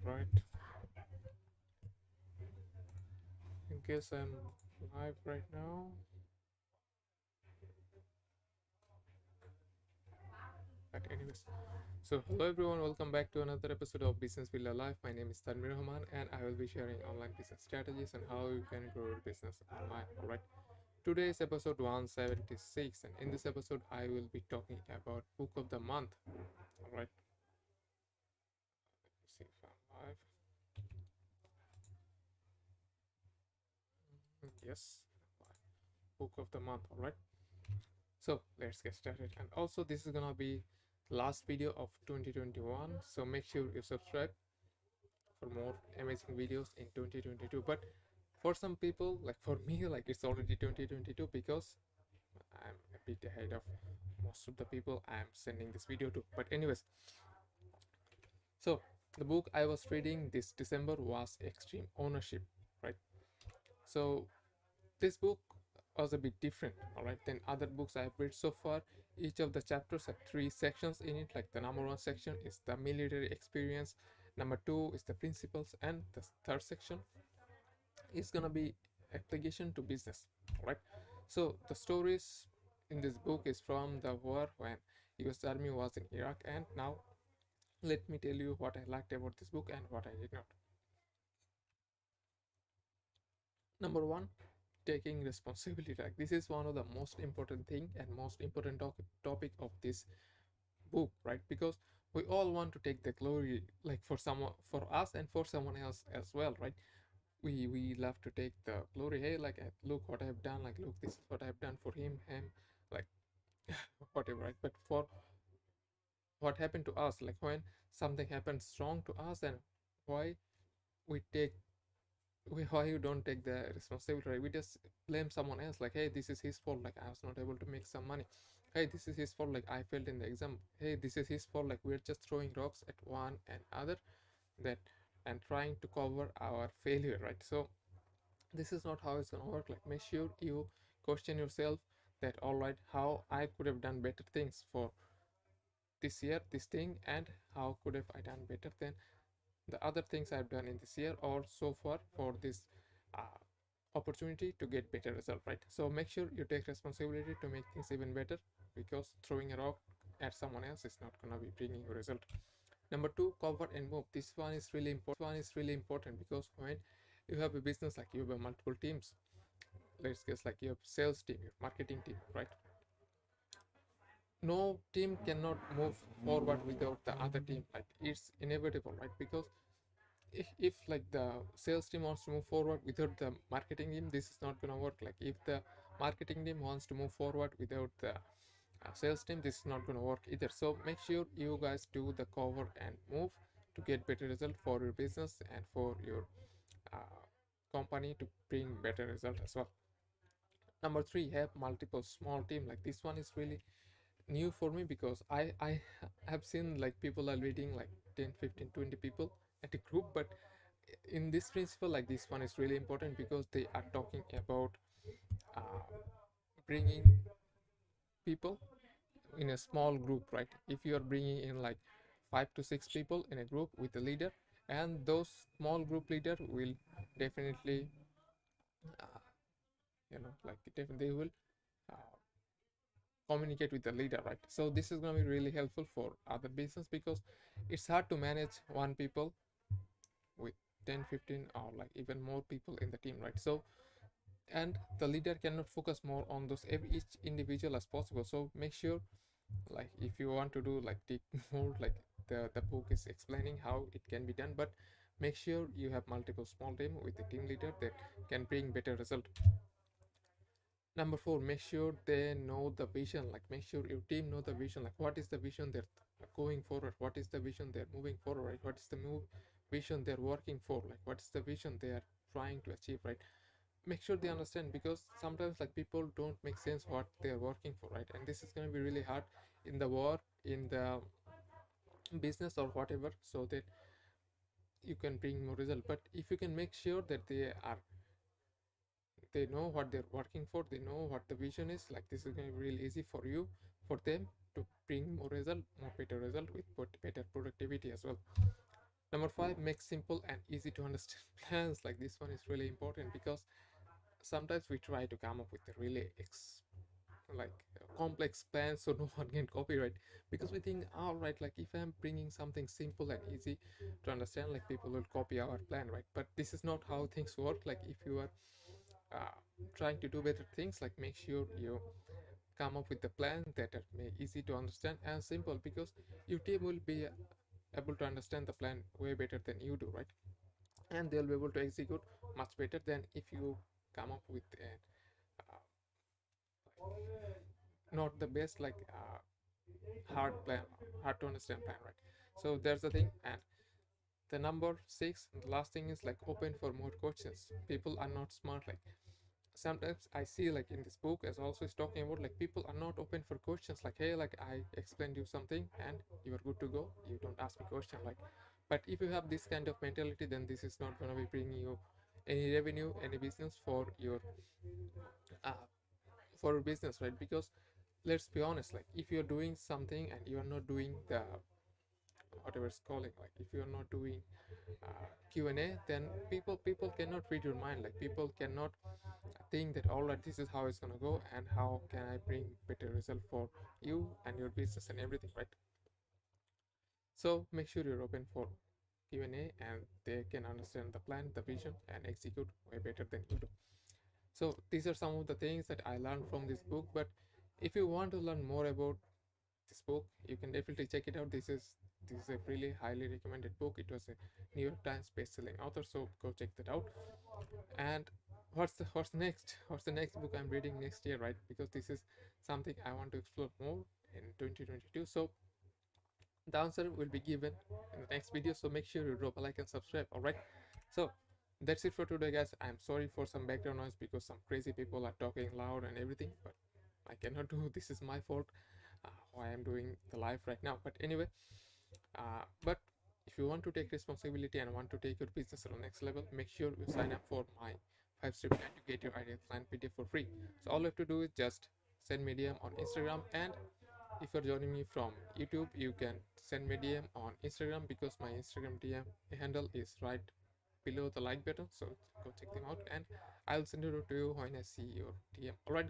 Right. I guess I'm live right now. But anyways, so hello everyone, welcome back to another episode of Business Builder Life. My name is Tanvir Rahman and I will be sharing online business strategies and how you can grow your business online. Alright. Today is episode 176 and in this episode I will be talking about book of the month. Alright. Let's see if I'm live. Yes. Book of the month. Alright. So let's get started. And also this is gonna be last video of 2021. So make sure you subscribe for more amazing videos in 2022. But for some people, like for me, like it's already 2022 because I'm a bit ahead of most of the people I'm sending this video to. But anyways, so the book I was reading this December was Extreme Ownership, right? So this book was a bit different, all right, than other books I've read so far. Each of the chapters have three sections in it. Like the number one section is the military experience, number two is the principles, and the third section is gonna be application to business. All right. So the stories in this book is from the war when US Army was in Iraq, and now let me tell you what I liked about this book and what I did not. Number one, taking responsibility. Like this is one of the most important thing and most important topic of this book, right? Because we all want to take the glory, like for someone, for us and for someone else as well, right? We love to take the glory. Hey, like look what I've done, like look, this is what I've done for him, like whatever, right? But for what happened to us, like when something happens wrong to us, and why we take why you don't take the responsibility, right? We just blame someone else, like, hey, this is his fault, like I was not able to make some money. Hey, this is his fault, like I failed in the exam. Hey, this is his fault, like we're just throwing rocks at one and other, that and trying to cover our failure, right? So this is not how it's gonna work. Like make sure you question yourself that, all right, how I could have done better things for this year, this thing, and how could have I done better than the other things I've done in this year or so far for this uh, opportunity to get better result, right? So make sure you take responsibility to make things even better, because throwing a rock at someone else is not gonna be bringing a result. Number two, cover and move. This one is really important because when you have a business, like you have multiple teams, let's guess like you have sales team, your marketing team, right? No team cannot move forward without the other team. Like it's inevitable, right? Because if like the sales team wants to move forward without the marketing team, this is not going to work. Like if the marketing team wants to move forward without the sales team, this is not going to work either. So make sure you guys do the cover and move to get better result for your business and for your uh, company to bring better result as well. Number three, have multiple small team. Like this one is really new for me because I have seen like people are leading like 10, 15, 20 people at a group, but in this principle, like this one is really important because they are talking about uh, bringing people in a small group, right? If you are bringing in like 5 to 6 people in a group with a leader, and those small group leader will definitely uh, like they will uh, communicate with the leader, right? So this is going to be really helpful for other business because it's hard to manage one people with 10, 15, or like even more people in the team, right? So and the leader cannot focus more on those each individual as possible. So make sure, like if you want to do like take more, like the book is explaining how it can be done, but make sure you have multiple small team with the team leader that can bring better result. Number four, make sure they know the vision. Like make sure your team know the vision. Like what is the vision they're going forward? What is the vision they're moving forward? Right? What is the vision they're working for? Like what is the vision they are trying to achieve? Right? Make sure they understand, because sometimes like people don't make sense what they're working for, right? And this is going to be really hard in the war, in the business or whatever, so that you can bring more result. But if you can make sure that they know what they're working for, they know what the vision is, like this is going to be really easy for you, for them to bring more result, more better result with better productivity as well. Number five, make simple and easy to understand plans. Like this one is really important because sometimes we try to come up with a really like complex plans so no one can copyright, because we think, all right, like if I'm bringing something simple and easy to understand, like people will copy our plan, right? But this is not how things work. Like if you are uh, trying to do better things, like make sure you come up with the plan that are easy to understand and simple, because your team will be able to understand the plan way better than you do, right? And they'll be able to execute much better than if you come up with a not the best, like hard plan, hard to understand plan, right? So there's the thing. And the number six, the last thing, is like open for more questions. People are not smart. Like sometimes I see, like in this book as also is talking about, like people are not open for questions. Like, hey, like I explained you something and you are good to go, you don't ask me question. Like, but if you have this kind of mentality, then this is not going to be bringing you any revenue, any business uh, for your business, right? Because let's be honest, like if you're doing something and you're not doing the whatever it's calling, like if you're not doing Q&A, then people cannot read your mind. Like people cannot think that, all right, this is how it's gonna go and how can I bring better result for you and your business and everything, right? So make sure you're open for Q&A and they can understand the plan, the vision, and execute way better than you do. So these are some of the things that I learned from this book. But if you want to learn more about this book, you can definitely check it out. This is a really highly recommended book. It was a New York Times best-selling author, so go check that out. And what's the next book I'm reading next year, right? Because this is something I want to explore more in 2022. So the answer will be given in the next video. So make sure you drop a like and subscribe. All right. So that's it for today, guys. I'm sorry for some background noise because some crazy people are talking loud and everything, but I cannot do. This is my fault. Why I'm doing the live right now. But anyway, but if you want to take responsibility and want to take your business to the next level, make sure you sign up for my 5-step plan to get your ideal client PDF for free. So all you have to do is just send me DM on Instagram, and if you're joining me from YouTube, you can send me DM on Instagram because my Instagram DM handle is right below the like button. So go check them out, and I'll send it to you when I see your DM. Alright.